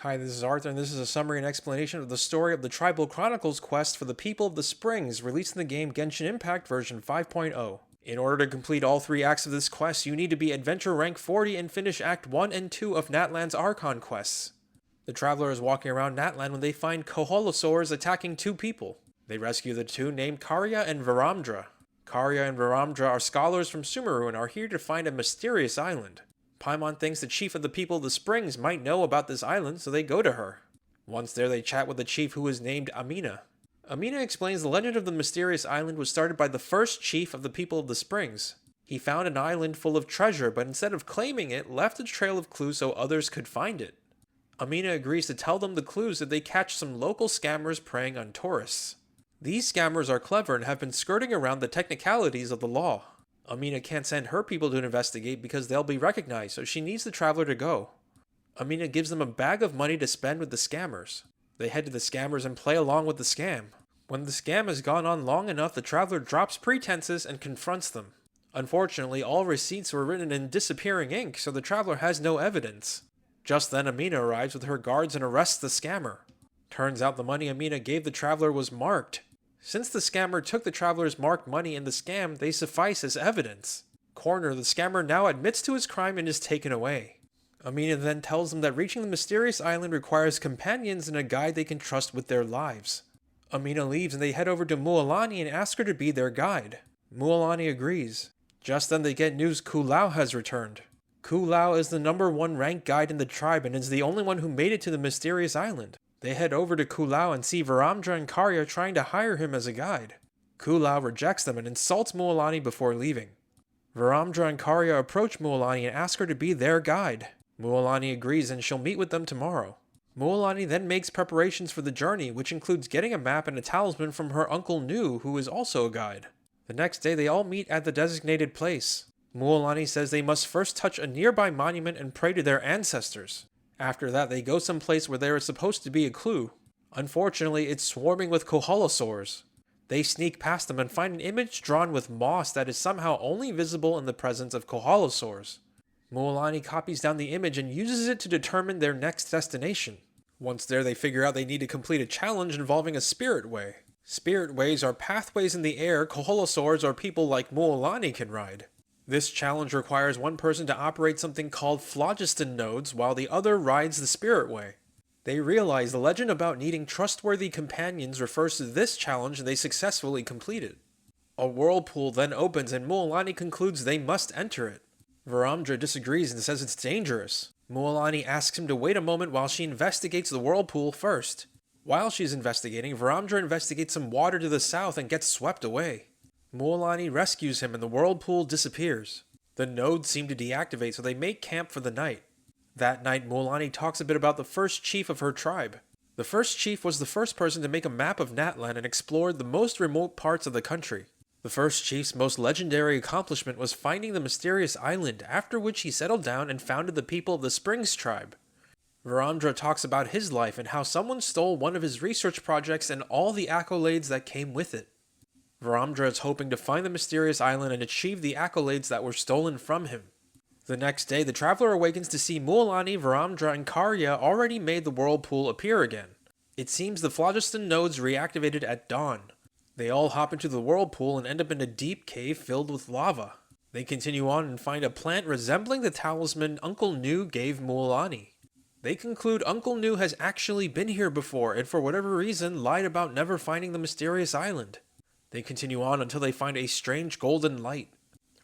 Hi, this is Arthur, and this is a summary and explanation of the story of the Tribal Chronicles quest for the People of the Springs, released in the game Genshin Impact version 5.0. In order to complete all 3 acts of this quest, you need to be Adventure Rank 40 and finish Act 1 and 2 of Natlan's Archon quests. The traveler is walking around Natlan when they find Koholosaurs attacking 2 people. They rescue the 2 named Karya and Varamdra. Karya and Varamdra are scholars from Sumeru and are here to find a mysterious island. Paimon thinks the chief of the People of the Springs might know about this island, so they go to her. Once there, they chat with the chief, who is named Amina. Amina explains the legend of the mysterious island was started by the first chief of the People of the Springs. He found an island full of treasure, but instead of claiming it, left a trail of clues so others could find it. Amina agrees to tell them the clues if they catch some local scammers preying on tourists. These scammers are clever and have been skirting around the technicalities of the law. Amina can't send her people to investigate because they'll be recognized, so she needs the traveler to go. Amina gives them a bag of money to spend with the scammers. They head to the scammers and play along with the scam. When the scam has gone on long enough, the traveler drops pretenses and confronts them. Unfortunately, all receipts were written in disappearing ink, so the traveler has no evidence. Just then, Amina arrives with her guards and arrests the scammer. Turns out the money Amina gave the traveler was marked. Since the scammer took the traveler's marked money in the scam, they suffice as evidence. Cornered, the scammer now admits to his crime and is taken away. Amina then tells them that reaching the mysterious island requires companions and a guide they can trust with their lives. Amina leaves and they head over to Mualani and ask her to be their guide. Mualani agrees. Just then they get news Kulao has returned. Kulao is the #1 ranked guide in the tribe and is the only one who made it to the mysterious island. They head over to Kulao and see Varamdra and Karya trying to hire him as a guide. Kulao rejects them and insults Mualani before leaving. Varamdra and Karya approach Mualani and ask her to be their guide. Mualani agrees and she'll meet with them tomorrow. Mualani then makes preparations for the journey, which includes getting a map and a talisman from her uncle Nu, who is also a guide. The next day they all meet at the designated place. Mualani says they must first touch a nearby monument and pray to their ancestors. After that, they go someplace where there is supposed to be a clue. Unfortunately, it's swarming with Koholosaurs. They sneak past them and find an image drawn with moss that is somehow only visible in the presence of Koholosaurs. Mualani copies down the image and uses it to determine their next destination. Once there, they figure out they need to complete a challenge involving a spirit way. Spirit ways are pathways in the air Koholosaurs or people like Mualani can ride. This challenge requires one person to operate something called phlogiston nodes while the other rides the spirit way. They realize the legend about needing trustworthy companions refers to this challenge and they successfully complete it. A whirlpool then opens and Mualani concludes they must enter it. Varamdra disagrees and says it's dangerous. Mualani asks him to wait a moment while she investigates the whirlpool first. While she's investigating, Varamdra investigates some water to the south and gets swept away. Mualani rescues him and the whirlpool disappears. The nodes seem to deactivate, so they make camp for the night. That night, Mualani talks a bit about the first chief of her tribe. The first chief was the first person to make a map of Natlan and explored the most remote parts of the country. The first chief's most legendary accomplishment was finding the mysterious island, after which he settled down and founded the People of the Springs tribe. Varamdra talks about his life and how someone stole one of his research projects and all the accolades that came with it. Varamdra is hoping to find the mysterious island and achieve the accolades that were stolen from him. The next day, the traveler awakens to see Mualani, Varamdra, and Karya already made the whirlpool appear again. It seems the phlogiston nodes reactivated at dawn. They all hop into the whirlpool and end up in a deep cave filled with lava. They continue on and find a plant resembling the talisman Uncle Nu gave Mualani. They conclude Uncle Nu has actually been here before and for whatever reason lied about never finding the mysterious island. They continue on until they find a strange golden light.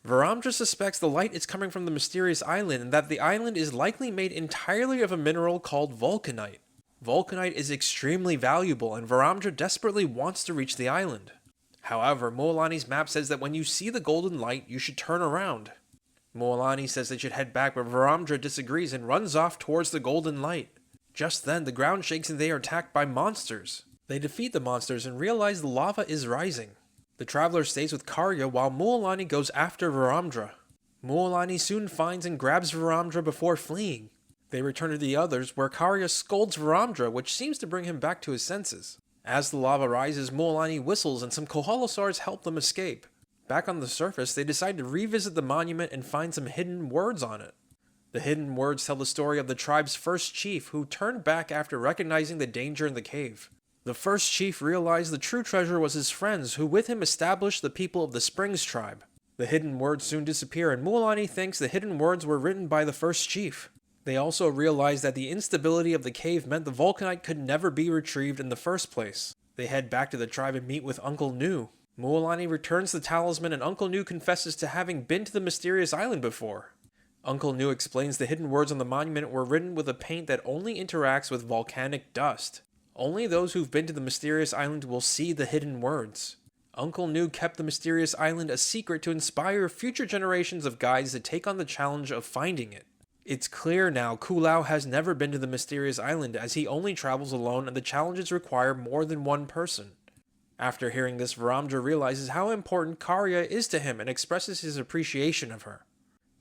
Varamdra suspects the light is coming from the mysterious island and that the island is likely made entirely of a mineral called vulcanite. Vulcanite is extremely valuable and Varamdra desperately wants to reach the island. However, Mualani's map says that when you see the golden light, you should turn around. Mualani says they should head back, but Varamdra disagrees and runs off towards the golden light. Just then, the ground shakes and they are attacked by monsters. They defeat the monsters and realize the lava is rising. The traveler stays with Karya while Mualani goes after Varamdra. Mualani soon finds and grabs Varamdra before fleeing. They return to the others, where Karya scolds Varamdra, which seems to bring him back to his senses. As the lava rises, Mualani whistles and some Koholosaurs help them escape. Back on the surface, they decide to revisit the monument and find some hidden words on it. The hidden words tell the story of the tribe's first chief who turned back after recognizing the danger in the cave. The first chief realized the true treasure was his friends, who with him established the people of the Springs tribe. The hidden words soon disappear, and Mualani thinks the hidden words were written by the first chief. They also realize that the instability of the cave meant the Vulcanite could never be retrieved in the first place. They head back to the tribe and meet with Uncle Nu. Mualani returns the talisman, and Uncle Nu confesses to having been to the mysterious island before. Uncle Nu explains the hidden words on the monument were written with a paint that only interacts with volcanic dust. Only those who've been to the mysterious island will see the hidden words. Uncle Nu kept the mysterious island a secret to inspire future generations of guides to take on the challenge of finding it. It's clear now Kulao has never been to the mysterious island, as he only travels alone and the challenges require more than one person. After hearing this, Varamdra realizes how important Karya is to him and expresses his appreciation of her.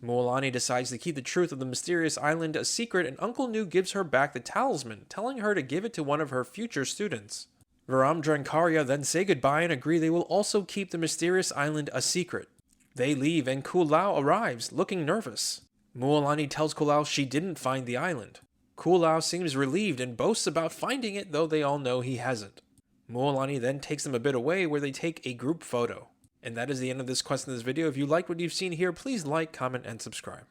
Mualani decides to keep the truth of the mysterious island a secret, and Uncle Nu gives her back the talisman, telling her to give it to one of her future students. Varamdra and Karya then say goodbye and agree they will also keep the mysterious island a secret. They leave and Kulao arrives, looking nervous. Mualani tells Kulao she didn't find the island. Kulao seems relieved and boasts about finding it, though they all know he hasn't. Mualani then takes them a bit away where they take a group photo. And that is the end of this quest in this video. If you liked what you've seen here, please like, comment, and subscribe.